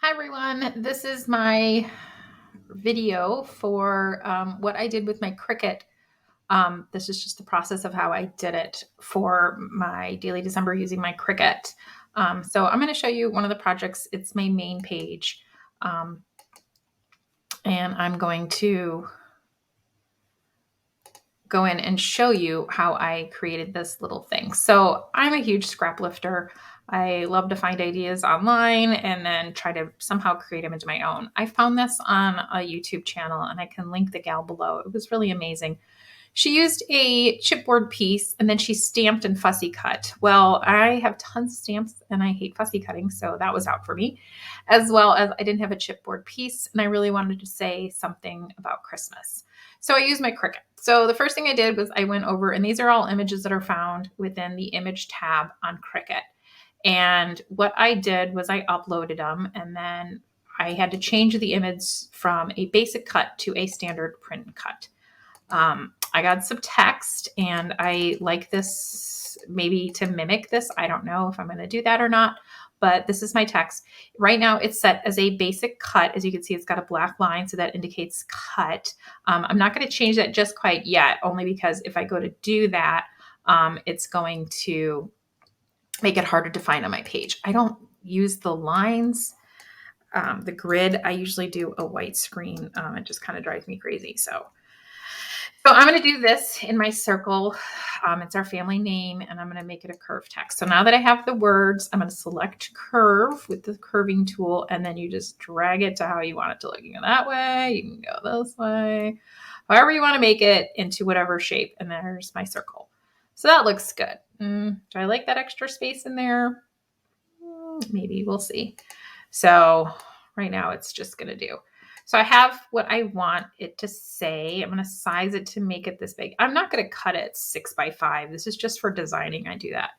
Hi everyone, this is my video for what I did with my Cricut. This is just the process of how I did it for my Daily December using my Cricut. So I'm going to show you one of the projects. It's my main page. And I'm going to go in and show you how I created this little thing. So I'm a huge scrap lifter. I love to find ideas online and then try to somehow create them into my own. I found this on a YouTube channel and I can link the gal below. It was really amazing. She used a chipboard piece and then she stamped and fussy cut. Well, I have tons of stamps and I hate fussy cutting, so that was out for me. As well as I didn't have a chipboard piece and I really wanted to say something about Christmas. So I used my Cricut. So the first thing I did was I went over, and these are all images that are found within the image tab on Cricut. And what I did was I uploaded them, and then I had to change the image from a basic cut to a standard print and cut. I got some text, and I like this maybe to mimic this. I don't know if I'm going to do that or not, but this is my text. Right now it's set as a basic cut. As you can see, it's got a black line, so that indicates cut. I'm not going to change that just quite yet, only because if I go to do that, it's going to make it harder to find on my page. I don't use the lines, the grid. I usually do a white screen. It just kind of drives me crazy. So I'm going to do this in my circle. It's our family name, and I'm going to make it a curve text. So now that I have the words, I'm going to select curve with the curving tool, and then you just drag it to how you want it to look. You can go that way, you can go this way, however you want to make it into whatever shape. And there's my circle. So that looks good. Do I like that extra space in there? Maybe, we'll see. So right now it's just going to do. So I have what I want it to say. I'm going to size it to make it this big. I'm not going to cut it 6x5. This is just for designing. I do that.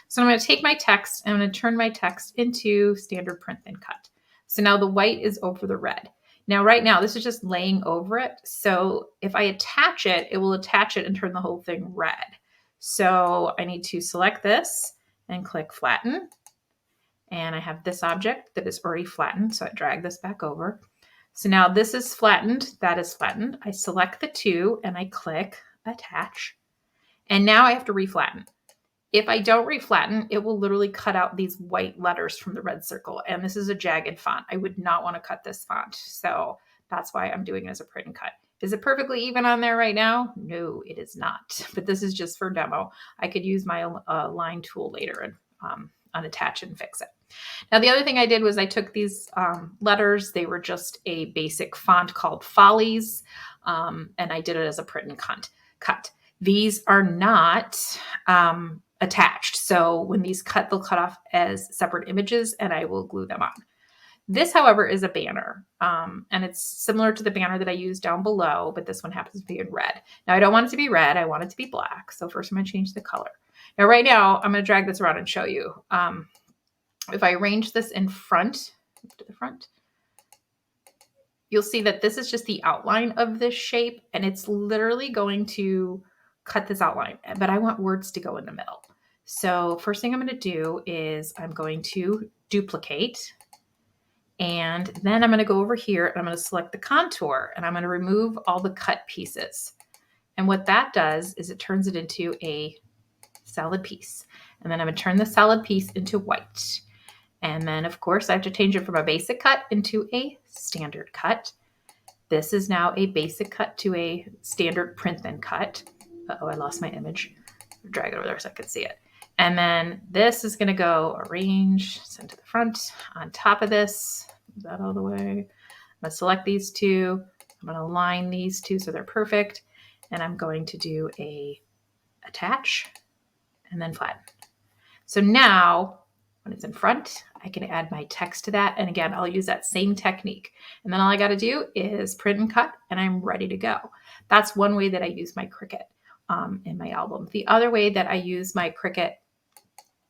So I'm going to take my text and I'm going to turn my text into standard print and cut. So now the white is over the red. Now, right now, this is just laying over it. So if I attach it, it will attach it and turn the whole thing red. So I need to select this and click flatten. And I have this object that is already flattened. So I drag this back over. So now this is flattened, that is flattened. I select the two and I click attach. And now I have to reflatten. If I don't reflatten, it will literally cut out these white letters from the red circle. And this is a jagged font. I would not want to cut this font. So that's why I'm doing it as a print and cut. Is it perfectly even on there right now? No, it is not. But this is just for demo. I could use my line tool later and unattach and fix it. Now, the other thing I did was I took these letters. They were just a basic font called Follies, and I did it as a print and cut. These are not attached. So when these cut, they'll cut off as separate images, and I will glue them on. This, however, is a banner, and it's similar to the banner that I used down below, but this one happens to be in red. Now, I don't want it to be red. I want it to be black. So first I'm going to change the color. Now, right now, I'm going to drag this around and show you. If I arrange this in front, to the front, you'll see that this is just the outline of this shape, and it's literally going to cut this outline, but I want words to go in the middle. So first thing I'm going to do is I'm going to duplicate, and then I'm going to go over here and I'm going to select the contour, and I'm going to remove all the cut pieces. And what that does is it turns it into a solid piece. And then I'm going to turn the solid piece into white. And then, of course, I have to change it from a basic cut into a standard cut. This is now a basic cut to a standard print and cut. Uh-oh, I lost my image. Drag it over there so I can see it. And then this is going to go arrange, send to the front. On top of this, move that all the way. I'm going to select these two. I'm going to align these two so they're perfect. And I'm going to do a attach and then flatten. So now, when it's in front, I can add my text to that. And again, I'll use that same technique. And then all I got to do is print and cut, and I'm ready to go. That's one way that I use my Cricut in my album. The other way that I use my Cricut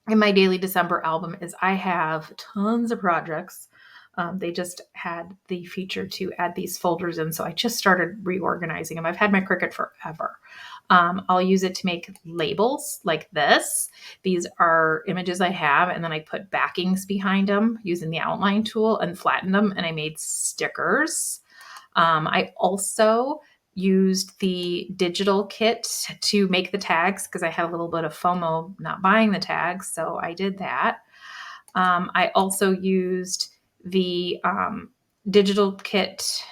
in my Daily December album is I have tons of projects. They just had the feature to add these folders in, so I just started reorganizing them. I've had my Cricut forever. I'll use it to make labels like this. These are images I have, and then I put backings behind them using the outline tool and flattened them, and I made stickers. I also used the digital kit to make the tags because I had a little bit of FOMO not buying the tags, so I did that. I also used the digital kit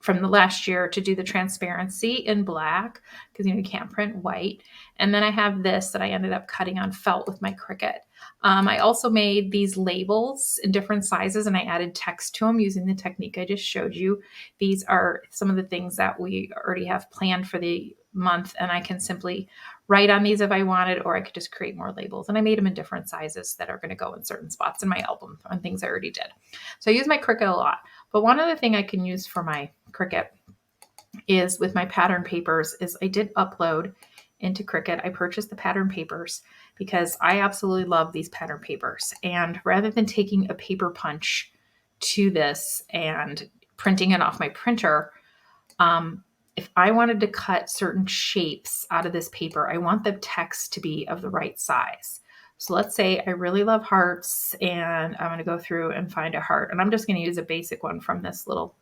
from the last year to do the transparency in black because you can't print white. And then I have this that I ended up cutting on felt with my Cricut. I also made these labels in different sizes and I added text to them using the technique I just showed you. These are some of the things that we already have planned for the month, and I can simply write on these if I wanted, or I could just create more labels. And I made them in different sizes that are going to go in certain spots in my album on things I already did. So I use my Cricut a lot. But one other thing I can use for my Cricut is with my pattern papers is I did upload into Cricut. I purchased the pattern papers because I absolutely love these pattern papers. And rather than taking a paper punch to this and printing it off my printer, if I wanted to cut certain shapes out of this paper, I want the text to be of the right size. So let's say I really love hearts and I'm going to go through and find a heart. And I'm just going to use a basic one from this little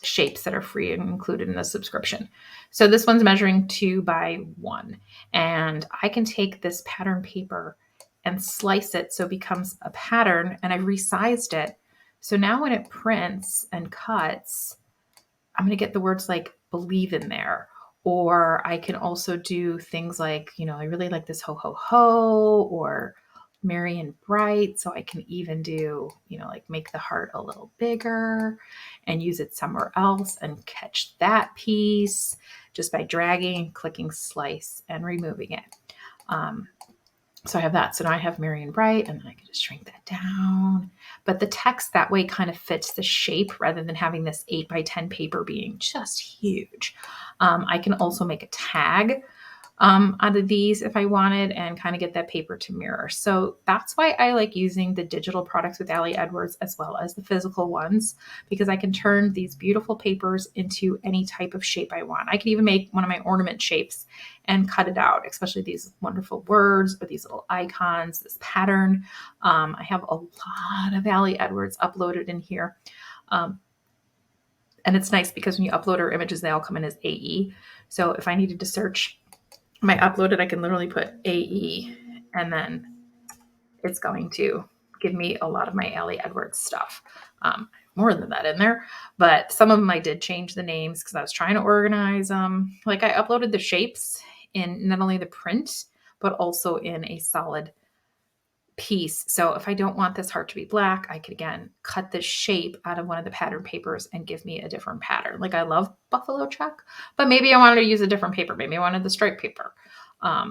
shapes that are free and included in the subscription. So this one's measuring 2 by 1. And I can take this pattern paper and slice it so it becomes a pattern, and I resized it. So now when it prints and cuts, I'm going to get the words like believe in there. Or I can also do things like, I really like this ho, ho, ho, or merry and bright. So I can even do, like make the heart a little bigger and use it somewhere else and catch that piece just by dragging, clicking slice and removing it. So I have that. So now I have merry and bright, and then I can just shrink that down. But the text that way kind of fits the shape rather than having this 8 by 10 paper being just huge. I can also make a tag out of these if I wanted and kind of get that paper to mirror. So that's why I like using the digital products with Ali Edwards as well as the physical ones, because I can turn these beautiful papers into any type of shape I want. I could even make one of my ornament shapes and cut it out, especially these wonderful words or these little icons, this pattern. I have a lot of Ali Edwards uploaded in here. And it's nice because when you upload our images, they all come in as AE. So if I needed to search my uploaded, I can literally put AE and then it's going to give me a lot of my Ali Edwards stuff. More than that in there, but some of them I did change the names because I was trying to organize them. Like I uploaded the shapes in not only the print, but also in a solid piece. So if I don't want this heart to be black, I could again cut the shape out of one of the pattern papers and give me a different pattern. Like I love buffalo check, but maybe I wanted to use a different paper. Maybe I wanted the stripe paper.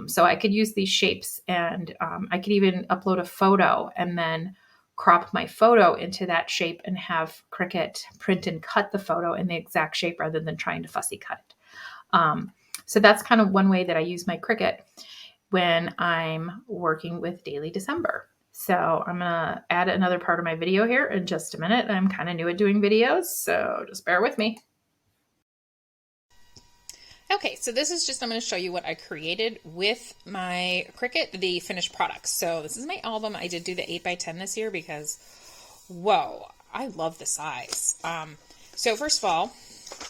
So I could use these shapes, and I could even upload a photo and then crop my photo into that shape and have Cricut print and cut the photo in the exact shape rather than trying to fussy cut it. So that's kind of one way that I use my Cricut when I'm working with Daily December. So I'm going to add another part of my video here in just a minute. I'm kind of new at doing videos, so just bear with me. Okay, so this is just, I'm going to show you what I created with my Cricut, the finished products. So this is my album. I did do the 8 by 10 this year because, whoa, I love the size. So first of all,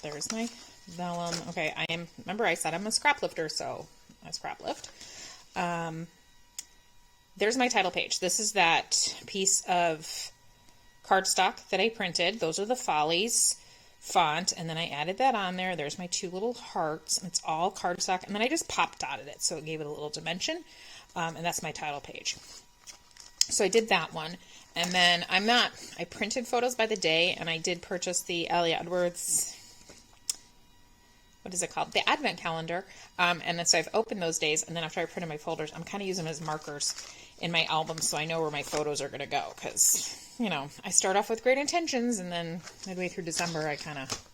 there's my vellum. Okay, remember I said I'm a scrap lifter, so I scrap lift. There's my title page. This is that piece of cardstock that I printed. Those are the Follies font, and then I added that on there. There's my 2 little hearts, and it's all cardstock, and then I just pop dotted it, so it gave it a little dimension, and that's my title page. So I did that one, and then I printed photos by the day, and I did purchase the Ali Edwards, what is it called? The Advent calendar. And then so I've opened those days, and then after I printed my folders, I'm kind of using them as markers in my album so I know where my photos are going to go. Because, I start off with great intentions, and then midway through December, I kind of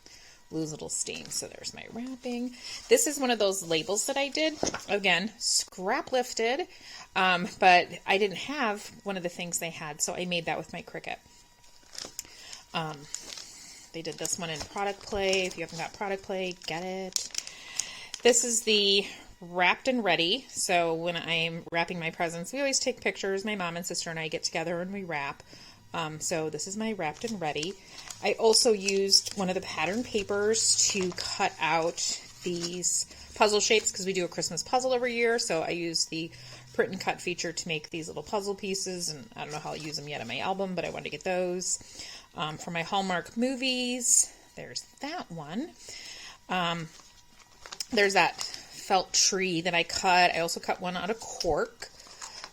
lose a little steam. So there's my wrapping. This is one of those labels that I did. Again, scrap lifted, but I didn't have one of the things they had, so I made that with my Cricut. They did this one in Product Play. If you haven't got Product Play, get it. This is the Wrapped and Ready. So when I'm wrapping my presents, we always take pictures. My mom and sister and I get together and we wrap. So this is my Wrapped and Ready. I also used one of the pattern papers to cut out these puzzle shapes because we do a Christmas puzzle every year. So I used the print and cut feature to make these little puzzle pieces, and I don't know how I'll use them yet in my album, but I wanted to get those. For my Hallmark movies, there's that one. There's that felt tree that I cut. I also cut one out of cork.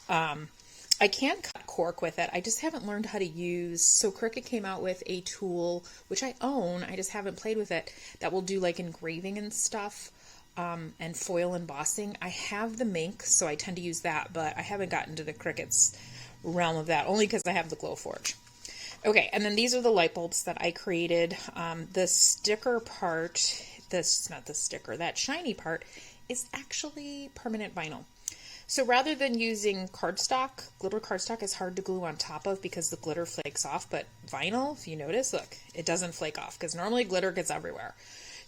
I can cut cork with it. I just haven't learned how to use. So Cricut came out with a tool, which I own. I just haven't played with it, that will do like engraving and stuff, and foil embossing. I have the Mink, so I tend to use that, but I haven't gotten to the Cricut's realm of that, only because I have the Glowforge. Okay, and then these are the light bulbs that I created. The sticker part, not the sticker, that shiny part is actually permanent vinyl. So rather than using cardstock, glitter cardstock is hard to glue on top of because the glitter flakes off, but vinyl, if you notice, look, it doesn't flake off because normally glitter gets everywhere.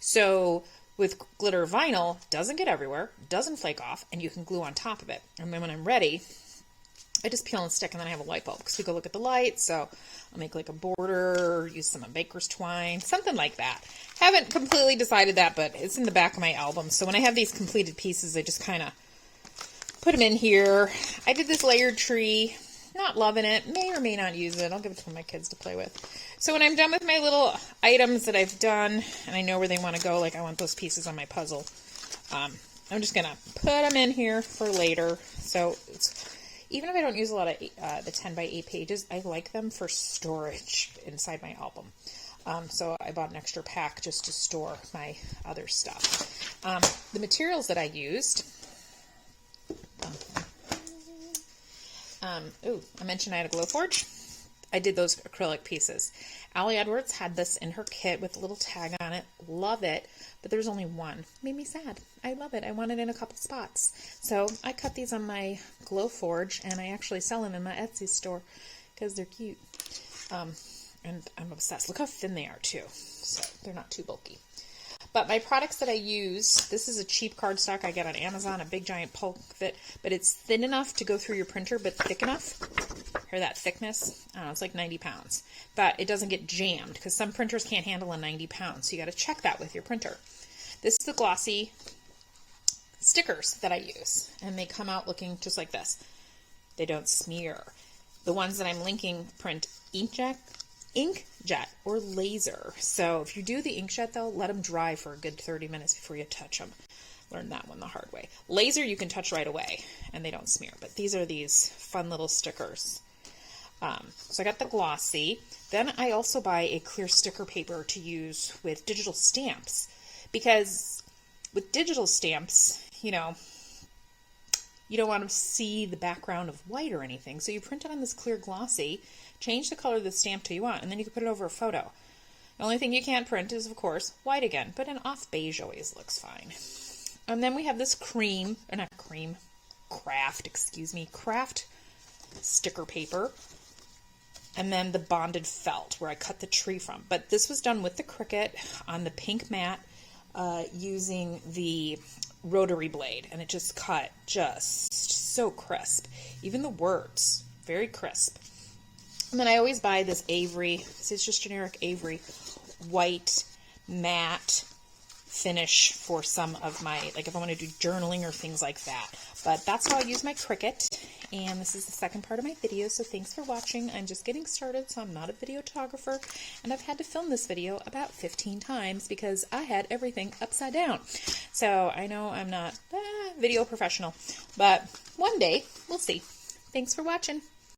So with glitter vinyl, doesn't get everywhere, doesn't flake off, and you can glue on top of it. And then when I'm ready, I just peel and stick, and then I have a light bulb because we go look at the light. So I'll make like a border, use some baker's twine, something like that. Haven't completely decided that, but it's in the back of my album. So when I have these completed pieces, I just kind of put them in here. I did this layered tree, not loving it, may or may not use it. I'll give it to my kids to play with. So when I'm done with my little items that I've done, and I know where they want to go, like I want those pieces on my puzzle, I'm just going to put them in here for later. So even if I don't use a lot of the 10 by 8 pages, I like them for storage inside my album. So I bought an extra pack just to store my other stuff. The materials that I used, I mentioned I had a Glowforge. I did those acrylic pieces. Allie Edwards had this in her kit with a little tag on it. Love it, but there's only one. Made me sad. I love it. I want it in a couple spots. So I cut these on my Glowforge, and I actually sell them in my Etsy store because they're cute. And I'm obsessed. Look how thin they are too. So they're not too bulky. But my products that I use, this is a cheap cardstock I get on Amazon, a big giant pulp of it, but it's thin enough to go through your printer, but thick enough. Hear that thickness? I don't know, it's like 90 pounds. But it doesn't get jammed because some printers can't handle a 90 pounds. So you got to check that with your printer. This is the glossy stickers that I use, and they come out looking just like this. They don't smear. The ones that I'm linking print inkjet or laser. So if you do the inkjet though, let them dry for a good 30 minutes before you touch them. Learned that one the hard way. Laser you can touch right away and they don't smear, but these are these fun little stickers. So I got the glossy. Then I also buy a clear sticker paper to use with digital stamps, because with digital stamps, you know, you don't want to see the background of white or anything. So you print it on this clear glossy, change the color of the stamp to you want, and then you can put it over a photo. The only thing you can't print is, of course, white again, but an off beige always looks fine. And then we have this craft sticker paper. And then the bonded felt, where I cut the tree from. But this was done with the Cricut on the pink mat using the rotary blade. And it just cut just so crisp. Even the words, very crisp. And then I always buy this Avery, this is just generic Avery, white matte finish for some of my, like if I want to do journaling or things like that. But that's how I use my Cricut. And this is the second part of my video, so thanks for watching. I'm just getting started, so I'm not a videographer, and I've had to film this video about 15 times because I had everything upside down. So I know I'm not a video professional, but one day we'll see. Thanks for watching.